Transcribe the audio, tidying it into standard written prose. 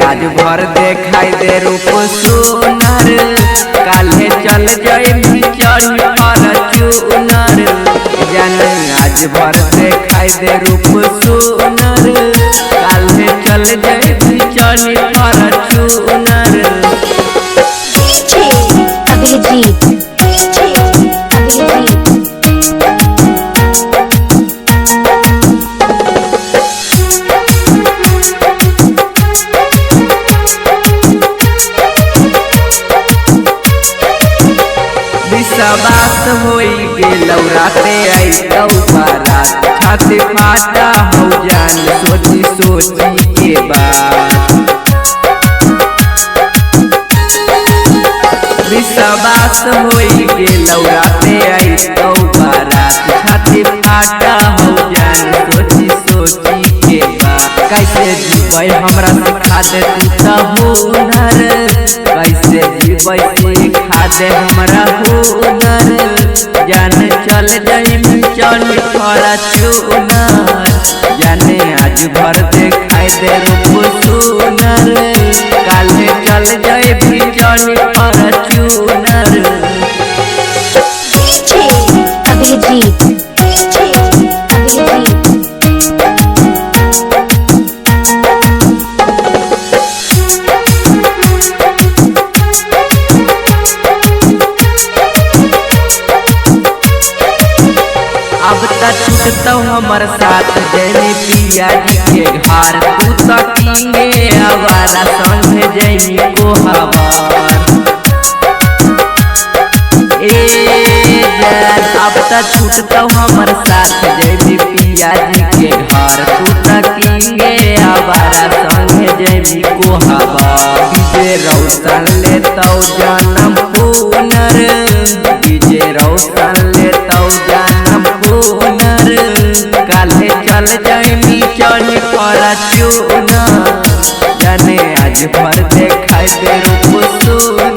आज भर देखाई दे रूप सुनर काले चल जाए चल फॉर्च्यूनर आज भर देखाई दे रूप सुनर काले चल जाए चल फॉर्च्यूनर। विश्वास होई गेलौ राते आई तो बारात छाती फाटा हो जान सोची सोची के बात। विश्वास होई गेलौ राते आई तो बारात छाती फाटा हो जान सोची सोची के बात। कैसे जीवै हमरा सिखा दे तू हुनर कैसे जीवै सिखा दे हमरा हुनर जान चल जाई चल फॉर्च्यूनर जाने आज भर देखाई दे रूप सुनर काले चल जाए चल फॉर्च्यूनर। अब तक छूटतौ हमर साथ जैनी पिया जी के घर तू तो किंगे हवारा संग जैनी को हवार अब तक छूटतौ हमर साथ जैनी पिया जी के घर तू तो किंगे हवारा संग जैनी को हवार। डीजे रोशन लेतौ जन्म पुनर डीजे रोशन लेतौ जन्म पुनर काले चल जाई चल फॉर्च्यूनर जाने आज भर देखाई दे रूप सुनर।